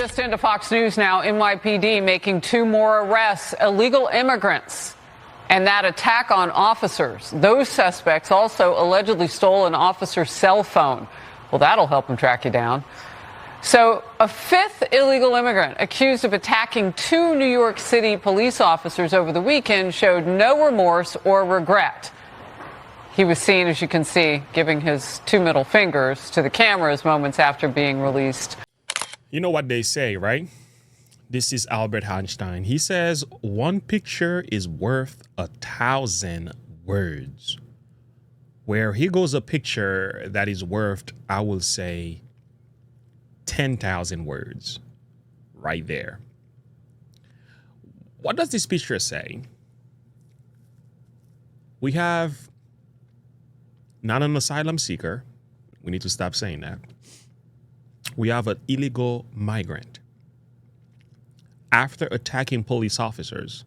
Just into Fox News now, NYPD making 2 more arrests, illegal immigrants, and that attack on officers. Those suspects also allegedly stole an officer's cell phone. Well, that'll help them track you down. So a 5th illegal immigrant accused of attacking 2 New York City police officers over the weekend showed no remorse or regret. He was seen, as you can see, giving his 2 middle fingers to the cameras moments after being released. You know what they say, right? This is Albert Einstein. He says, one picture is worth 1,000 words. Where he goes a picture that is worth, I will say, 10,000 words. Right there. What does this picture say? We have not an asylum seeker. We need to stop saying that. We have an illegal migrant. After attacking police officers,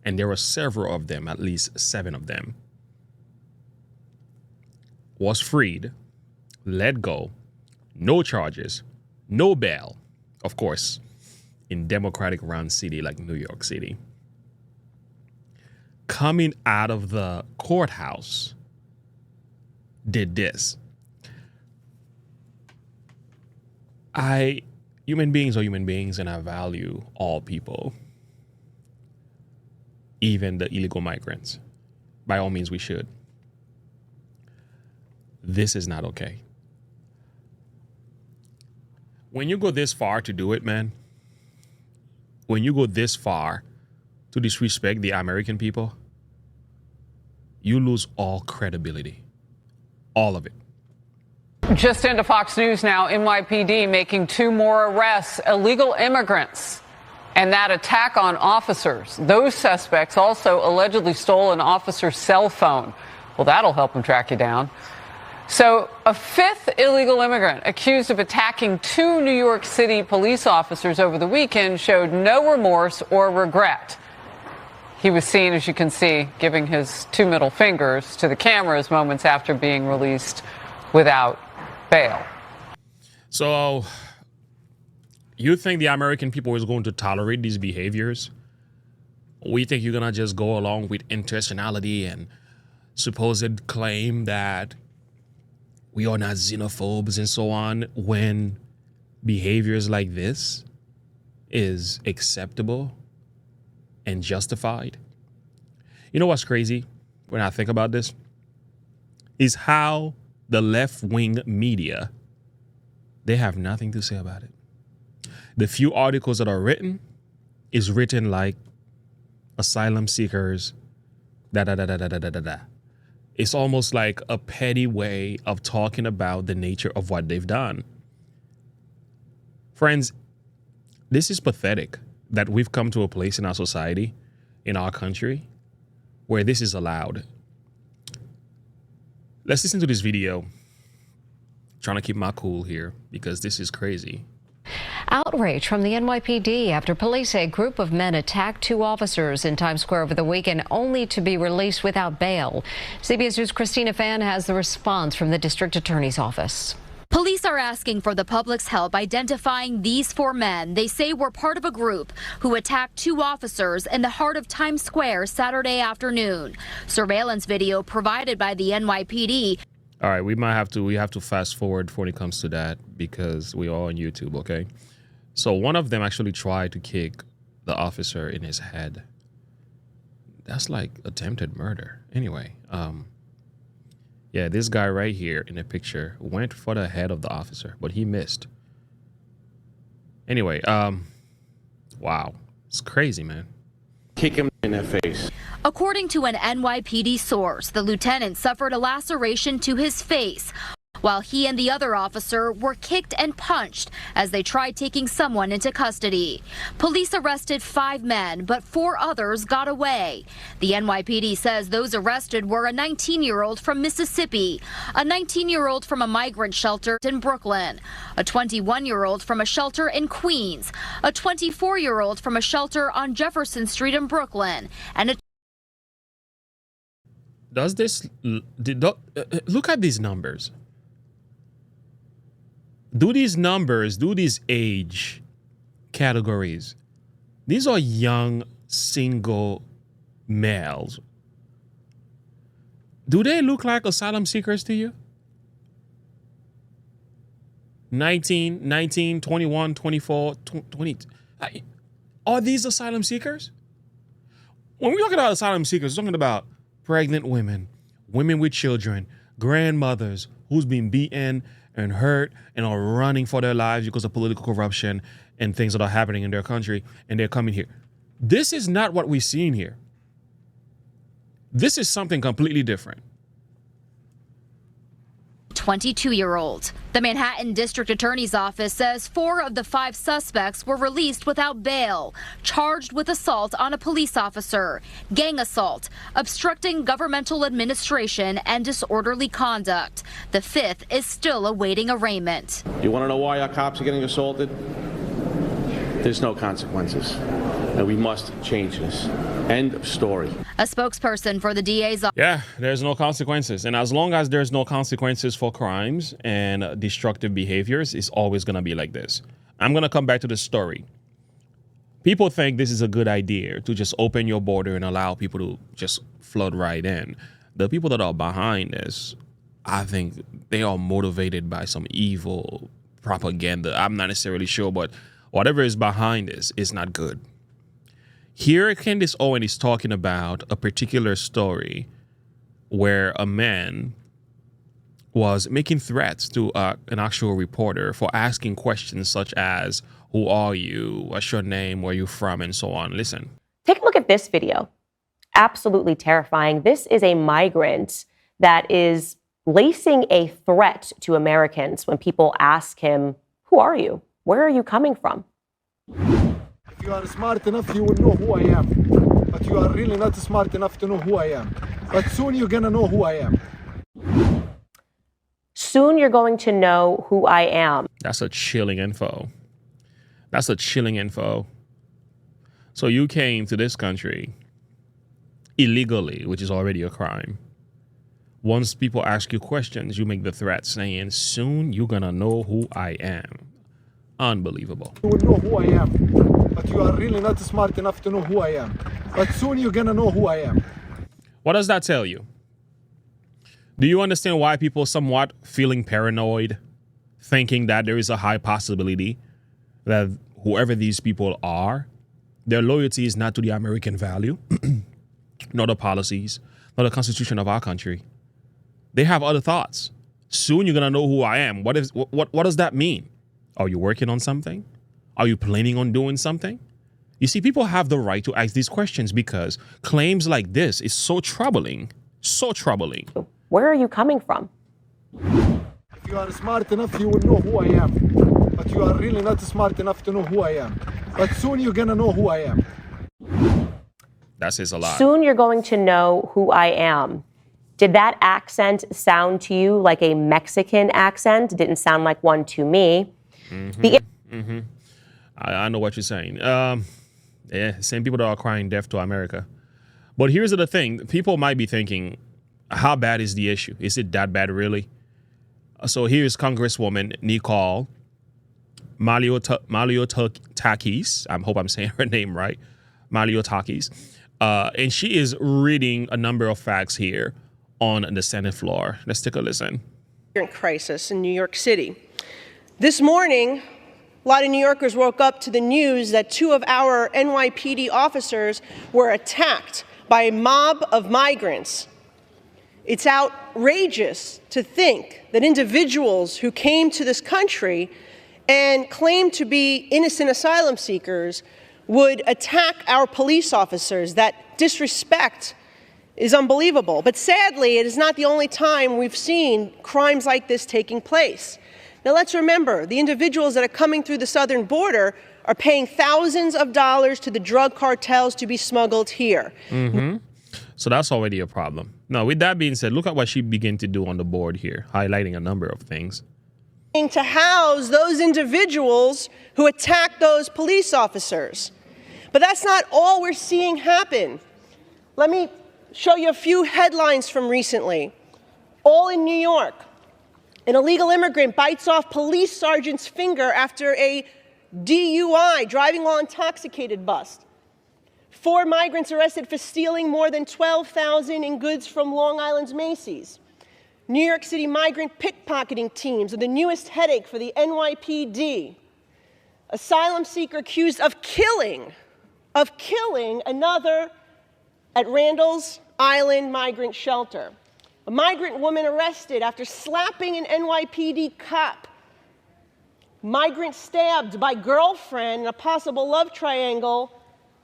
and there were several of them, at least 7 of them, was freed, let go, no charges, no bail, of course, in Democratic-run city like New York City. Coming out of the courthouse, did this. Human beings are human beings, and I value all people, even the illegal migrants. By all means, we should. This is not okay. When you go this far to do it, man, when you go this far to disrespect the American people, you lose all credibility. All of it. Just into Fox News now, NYPD making 2 more arrests, illegal immigrants, and that attack on officers. Those suspects also allegedly stole an officer's cell phone. Well, that'll help them track you down. So a 5th illegal immigrant accused of attacking 2 New York City police officers over the weekend showed no remorse or regret. He was seen, as you can see, giving his 2 middle fingers to the cameras moments after being released without bail. So you think the American people is going to tolerate these behaviors? We think you're going to just go along with intentionality and supposed claim that we are not xenophobes and so on when behaviors like this is acceptable and justified? You know what's crazy when I think about this? Is how the left-wing media, they have nothing to say about it. The few articles that are written is written like asylum seekers, da-da-da-da-da-da-da-da. It's almost like a petty way of talking about the nature of what they've done. Friends, this is pathetic that we've come to a place in our society, in our country, where this is allowed. Let's listen to this video. Trying to keep my cool here because this is crazy. Outrage from the NYPD after police say a group of men attacked 2 officers in Times Square over the weekend, only to be released without bail. CBS News' Christina Fan has the response from the district attorney's office. Police are asking for the public's help identifying these 4 men they say were part of a group who attacked 2 officers in the heart of Times Square Saturday afternoon. Surveillance video provided by the NYPD. All right, we have to fast forward when it comes to that because we are on YouTube, okay? So one of them actually tried to kick the officer in his head. That's like attempted murder. Anyway, yeah, this guy right here in the picture went for the head of the officer, but he missed. Anyway, wow. It's crazy, man. Kick him in the face. According to an NYPD source, the lieutenant suffered a laceration to his face while he and the other officer were kicked and punched as they tried taking someone into custody. Police arrested 5 men, but 4 others got away. The NYPD says those arrested were a 19-year-old from Mississippi, a 19-year-old from a migrant shelter in Brooklyn, a 21-year-old from a shelter in Queens, a 24-year-old from a shelter on Jefferson Street in Brooklyn, and a look at these numbers. Do these numbers, do these age categories. These are young, single males. Do they look like asylum seekers to you? 19, 21, 24, 20. Are these asylum seekers? When we talk about asylum seekers, we're talking about pregnant women, women with children, grandmothers who's been beaten and hurt and are running for their lives because of political corruption and things that are happening in their country, and they're coming here. This is not what we're seeing here. This is something completely different. 22-year-old. The Manhattan District Attorney's Office says 4 of the 5 suspects were released without bail, charged with assault on a police officer, gang assault, obstructing governmental administration, and disorderly conduct. The 5th is still awaiting arraignment. You want to know why our cops are getting assaulted? There's no consequences, and we must change this. End of story. A spokesperson for the DA's office. Yeah, there's no consequences. And as long as there's no consequences for crimes and destructive behaviors, it's always going to be like this. I'm going to come back to the story. People think this is a good idea to just open your border and allow people to just flood right in. The people that are behind this, I think they are motivated by some evil propaganda. I'm not necessarily sure, but whatever is behind this is not good. Here, Candace Owen is talking about a particular story where a man was making threats to an actual reporter for asking questions such as, who are you? What's your name? Where are you from? And so on. Listen. Take a look at this video. Absolutely terrifying. This is a migrant that is lacing a threat to Americans when people ask him, who are you? Where are you coming from? If you are smart enough, you will know who I am. But you are really not smart enough to know who I am. But soon you're going to know who I am. Soon you're going to know who I am. That's a chilling info. That's a chilling info. So you came to this country illegally, which is already a crime. Once people ask you questions, you make the threat saying, soon you're going to know who I am. Unbelievable. You will know who I am, but you are really not smart enough to know who I am. But soon you're going to know who I am. What does that tell you? Do you understand why people somewhat feeling paranoid, thinking that there is a high possibility that whoever these people are, their loyalty is not to the American value, nor the policies, nor the constitution of our country. They have other thoughts. Soon you're going to know who I am. What does that mean? Are you working on something? Are you planning on doing something? You see, people have the right to ask these questions because claims like this is so troubling, so troubling. Where are you coming from? If you are smart enough, you will know who I am. But you are really not smart enough to know who I am. But soon you're going to know who I am. That says a lot. Soon you're going to know who I am. Did that accent sound to you like a Mexican accent? It didn't sound like one to me. I know what you're saying. Yeah, same people that are crying death to America. But here's the thing. People might be thinking, how bad is the issue? Is it that bad, really? So here's Congresswoman Nicole Maliotakis. I hope I'm saying her name right. Maliotakis. And she is reading a number of facts here on the Senate floor. Let's take a listen. Crisis in New York City. This morning, a lot of New Yorkers woke up to the news that 2 of our NYPD officers were attacked by a mob of migrants. It's outrageous to think that individuals who came to this country and claimed to be innocent asylum seekers would attack our police officers. That disrespect is unbelievable. But sadly, it is not the only time we've seen crimes like this taking place. Now, let's remember, the individuals that are coming through the southern border are paying thousands of dollars to the drug cartels to be smuggled here. So that's already a problem. Now, with that being said, look at what she began to do on the board here, highlighting a number of things. To house those individuals who attack those police officers. But that's not all we're seeing happen. Let me show you a few headlines from recently. All in New York. An illegal immigrant bites off police sergeant's finger after a DUI, driving while intoxicated bust. 4 migrants arrested for stealing more than $12,000 in goods from Long Island's Macy's. New York City migrant pickpocketing teams are the newest headache for the NYPD. Asylum seeker accused of killing another at Randall's Island migrant shelter. A migrant woman arrested after slapping an NYPD cop. Migrant stabbed by girlfriend in a possible love triangle.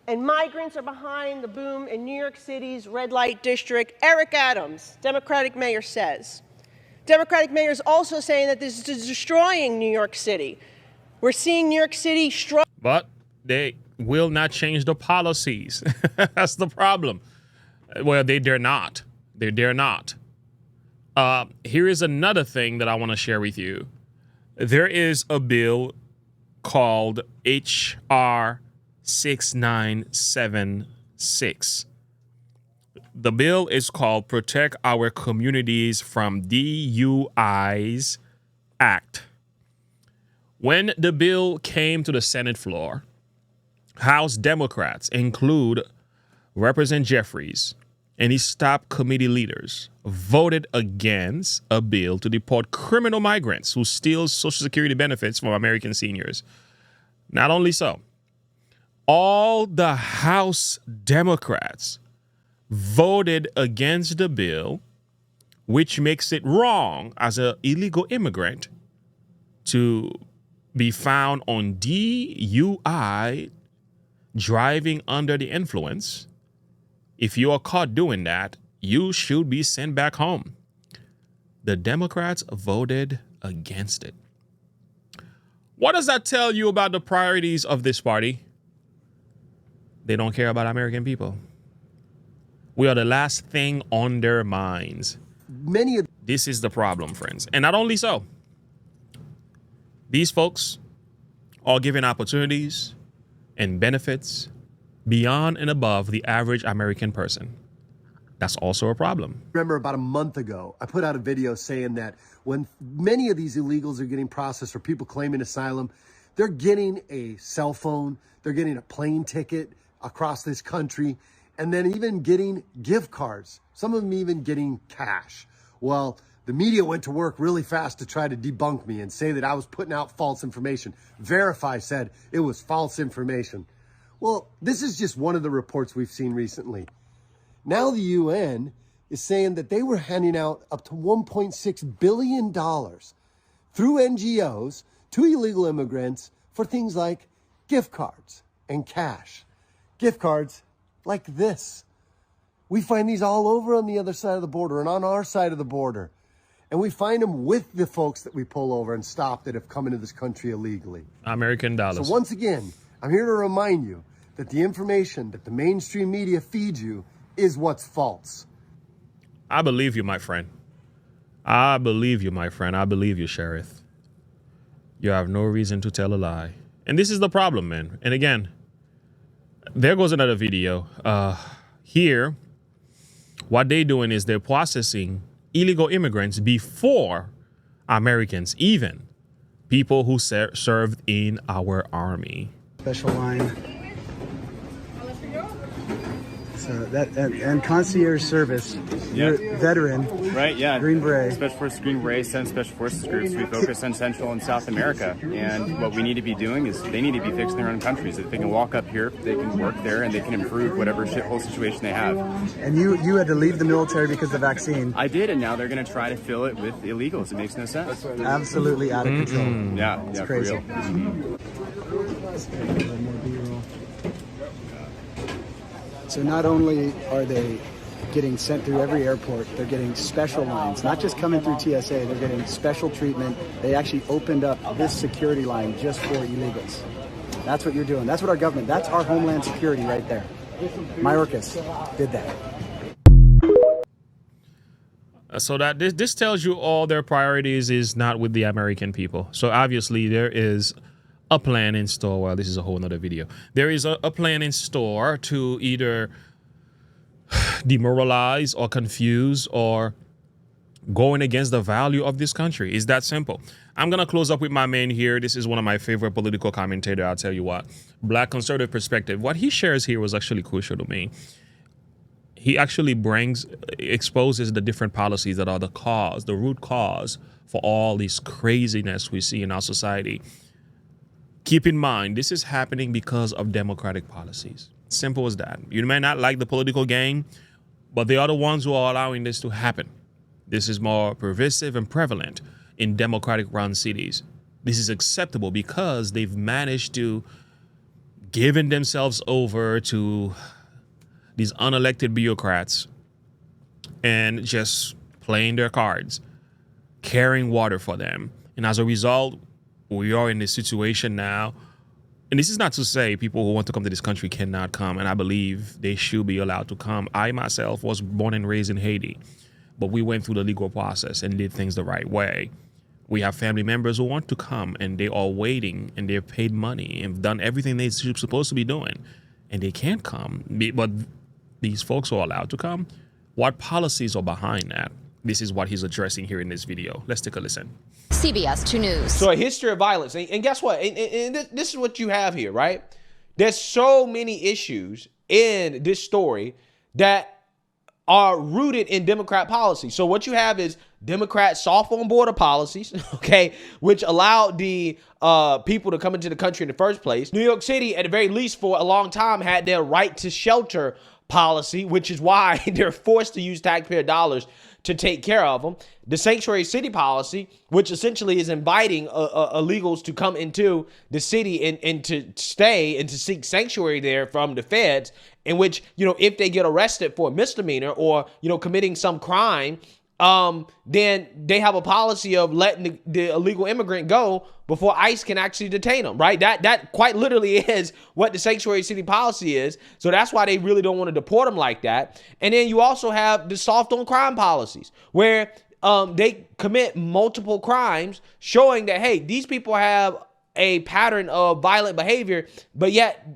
And migrants are behind the boom in New York City's red light district. Eric Adams, Democratic mayor, says. Democratic mayor is also saying that this is destroying New York City. We're seeing New York City struggle. But they will not change the policies. That's the problem. Well, they dare not. They dare not. Here is another thing that I want to share with you. There is a bill called H.R. 6976. The bill is called Protect Our Communities from DUIs Act. When the bill came to the Senate floor, House Democrats include Representative Jeffries and his top committee leaders voted against a bill to deport criminal migrants who steal Social Security benefits from American seniors. Not only so, all the House Democrats voted against the bill, which makes it wrong as an illegal immigrant to be found on DUI, driving under the influence. If you are caught doing that, you should be sent back home. The Democrats voted against it. What does that tell you about the priorities of this party? They don't care about American people. We are the last thing on their minds. This is the problem, friends. And not only so, these folks are given opportunities and benefits beyond and above the average American person. That's also a problem. Remember about a month ago, I put out a video saying that when many of these illegals are getting processed or people claiming asylum, they're getting a cell phone, they're getting a plane ticket across this country, and then even getting gift cards. Some of them even getting cash. Well, the media went to work really fast to try to debunk me and say that I was putting out false information. Verify said it was false information. Well, this is just one of the reports we've seen recently. Now the UN is saying that they were handing out up to $1.6 billion through NGOs to illegal immigrants for things like gift cards and cash. Gift cards like this. We find these all over on the other side of the border and on our side of the border. And we find them with the folks that we pull over and stop that have come into this country illegally. American dollars. So once again, I'm here to remind you that the information that the mainstream media feeds you is what's false. I believe you, my friend. I believe you, my friend. I believe you, Sheriff. You have no reason to tell a lie. And this is the problem, man. And again, there goes another video. Here, what they're doing is they're processing illegal immigrants before Americans, even people who served in our army. Special line. So that and concierge service, you're veteran, right? Yeah, Green Beret. Special Forces Green Beret, and Special Forces groups. We focus on Central and South America, and what we need to be doing is they need to be fixing their own countries. If they can walk up here, they can work there, and they can improve whatever shithole situation they have. And you had to leave the military because of the vaccine. I did, and now they're going to try to fill it with illegals. It makes no sense. Absolutely out of control. Yeah, it's yeah, crazy. For real. So not only are they getting sent through every airport, they're getting special lines, not just coming through TSA, they're getting special treatment. They actually opened up this security line just for illegals. That's what you're doing. That's what our government, that's our Homeland Security right there. Mayorkas did that. So that this tells you all their priorities is not with the American people. So obviously there is a plan in store. Well, this is a whole nother video. There is a plan in store to either demoralize or confuse or going against the value of this country. It's that simple. I'm going to close up with my man here. This is one of my favorite political commentators. I'll tell you what. Black conservative perspective. What he shares here was actually crucial to me. He actually exposes the different policies that are the root cause for all this craziness we see in our society. Keep in mind, this is happening because of democratic policies. Simple as that. You may not like the political game, but they are the ones who are allowing this to happen. This is more pervasive and prevalent in democratic-run cities. This is acceptable because they've managed to give themselves over to these unelected bureaucrats and just playing their cards, carrying water for them. And as a result, we are in this situation now. And this is not to say people who want to come to this country cannot come, and I believe they should be allowed to come. I myself was born and raised in Haiti, but we went through the legal process and did things the right way. We have family members who want to come, and they are waiting, and they're paid money and done everything they're supposed to be doing, and they can't come. But these folks are allowed to come. What policies are behind that? This is what he's addressing here in this video. Let's take a listen. CBS 2 News. So a history of violence. And guess what? And this is what you have here, right? There's so many issues in this story that are rooted in Democrat policy. So what you have is Democrat soft on border policies, okay, which allowed the people to come into the country in the first place. New York City, at the very least for a long time, had their right to shelter policy, which is why they're forced to use taxpayer dollars to take care of them. The sanctuary city policy, which essentially is inviting illegals to come into the city and to stay and to seek sanctuary there from the feds, in which, you know, if they get arrested for a misdemeanor or, you know, committing some crime, then they have a policy of letting the illegal immigrant go before ICE can actually detain them, right? That quite literally is what the sanctuary city policy is. So that's why they really don't want to deport them like that. And then you also have the soft on crime policies where they commit multiple crimes, showing that, hey, these people have a pattern of violent behavior, but yet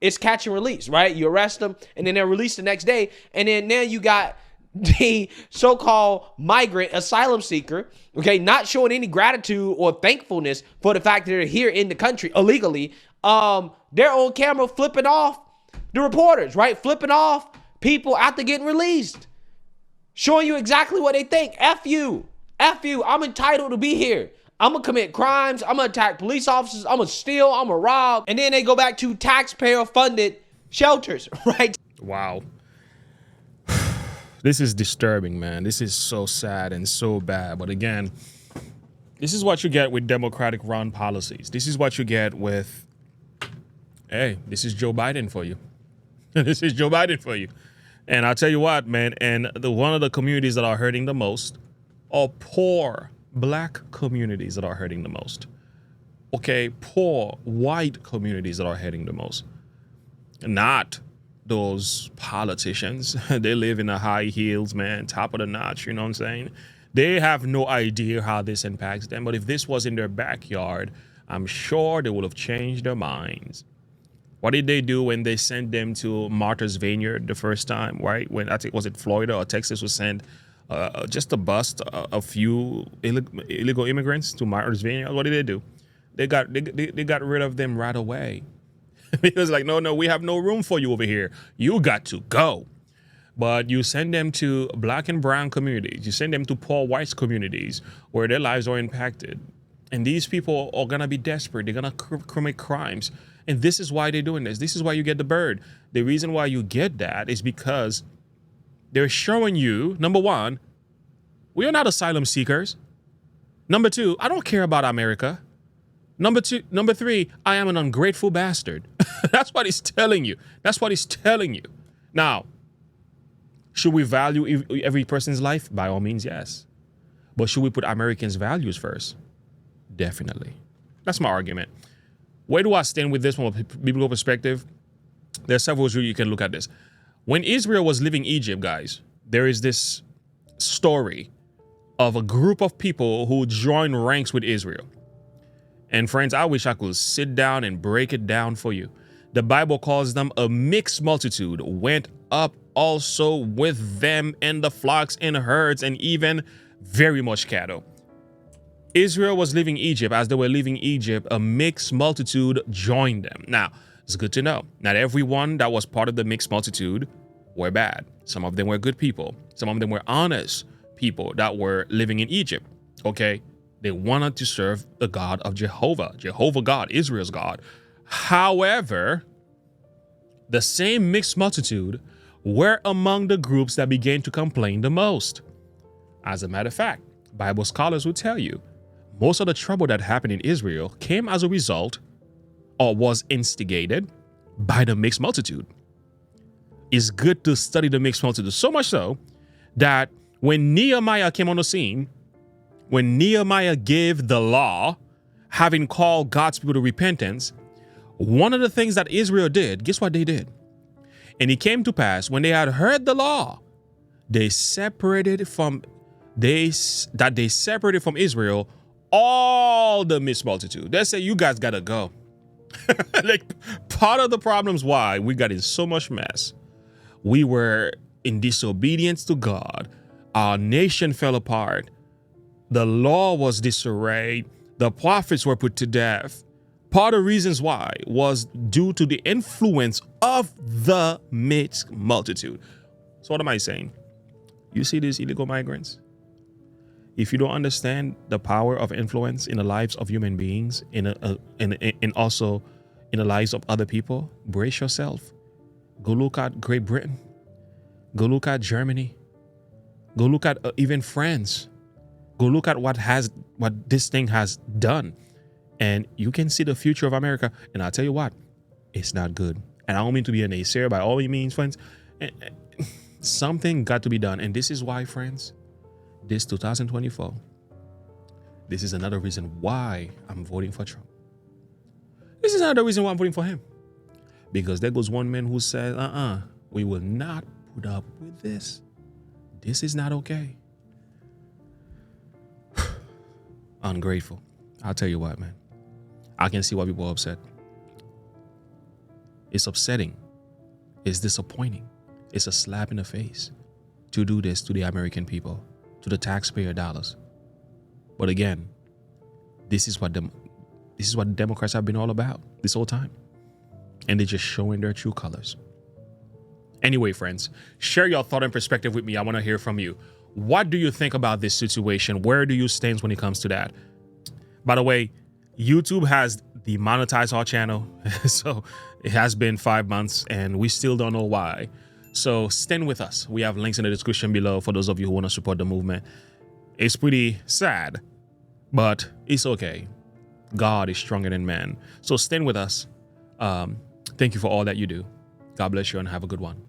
it's catch and release, right? You arrest them and then they're released the next day. And then now you got the so-called migrant asylum seeker, okay, not showing any gratitude or thankfulness for the fact that they're here in the country illegally. They're on camera flipping off the reporters, right? Flipping off people after getting released, showing you exactly what they think. F you. I'm entitled to be here. I'm going to commit crimes. I'm going to attack police officers. I'm going to steal. I'm going to rob. And then they go back to taxpayer-funded shelters, right? Wow. This is disturbing, man. This is so sad and so bad. But again, this is what you get with Democratic run policies. This is what you get with, hey, this is Joe Biden for you. This is Joe Biden for you. And I'll tell you what, man, and one of the communities that are hurting the most are poor black communities that are hurting the most. Okay, poor white communities that are hurting the most. Not those politicians. They live in the high heels, man, top of the notch, you know what I'm saying? They have no idea how this impacts them. But if this was in their backyard, I'm sure they would have changed their minds. What did they do when they sent them to Martha's Vineyard the first time, right? When I think, was it Florida or Texas, was sent just to bust a few illegal immigrants to Martha's Vineyard? What did they do? They got rid of them right away. Because like, no, we have no room for you over here. You got to go. But you send them to black and brown communities. You send them to poor white communities where their lives are impacted. And these people are going to be desperate. They're going to commit crimes. And this is why they're doing this. This is why you get the bird. The reason why you get that is because they're showing you, number one, we are not asylum seekers. Number two, I don't care about America. Number three, I am an ungrateful bastard. That's what he's telling you. That's what he's telling you. Now, should we value every person's life? By all means, yes. But should we put Americans' values first? Definitely. That's my argument. Where do I stand with this from a biblical perspective? There are several ways you can look at this. When Israel was leaving Egypt, guys, there is this story of a group of people who joined ranks with Israel. And friends, I wish I could sit down and break it down for you. The Bible calls them a mixed multitude, went up also with them in the flocks and herds and even very much cattle. Israel was leaving Egypt. As they were leaving Egypt, a mixed multitude joined them. Now, it's good to know, not everyone that was part of the mixed multitude were bad. Some of them were good people. Some of them were honest people that were living in Egypt. Okay? They wanted to serve the God of Jehovah God, Israel's God. However, the same mixed multitude were among the groups that began to complain the most. As a matter of fact, Bible scholars will tell you, most of the trouble that happened in Israel came as a result or was instigated by the mixed multitude. It's good to study the mixed multitude, so much so that when Nehemiah came on the scene, when Nehemiah gave the law, having called God's people to repentance, one of the things that Israel did, guess what they did? And it came to pass, when they had heard the law, they separated from Israel all the mixed multitude. They say, you guys gotta go. Like, part of the problems why we got in so much mess, we were in disobedience to God. Our nation fell apart. The law was disarrayed. The prophets were put to death. Part of the reasons why was due to the influence of the mixed multitude. So what am I saying? You see these illegal migrants? If you don't understand the power of influence in the lives of human beings, and also in the lives of other people, brace yourself. Go look at Great Britain. Go look at Germany. Go look at even France. Go look at what this thing has done. And you can see the future of America. And I'll tell you what, it's not good. And I don't mean to be a naysayer by all means, friends. Something got to be done. And this is why, friends, this 2024, this is another reason why I'm voting for Trump. This is another reason why I'm voting for him. Because there goes one man who said, we will not put up with this. This is not okay. Ungrateful. I'll tell you what, man. I can see why people are upset. It's upsetting. It's disappointing. It's a slap in the face to do this to the American people, to the taxpayer dollars. But again, this is what the Democrats have been all about this whole time. And they're just showing their true colors. Anyway, friends, share your thought and perspective with me. I want to hear from you. What do you think about this situation? Where do you stand when it comes to that? By the way, YouTube has demonetized our channel. So it has been 5 months and we still don't know why. So stand with us. We have links in the description below for those of you who want to support the movement. It's pretty sad, but it's okay. God is stronger than man. So stand with us. Thank you for all that you do. God bless you and have a good one.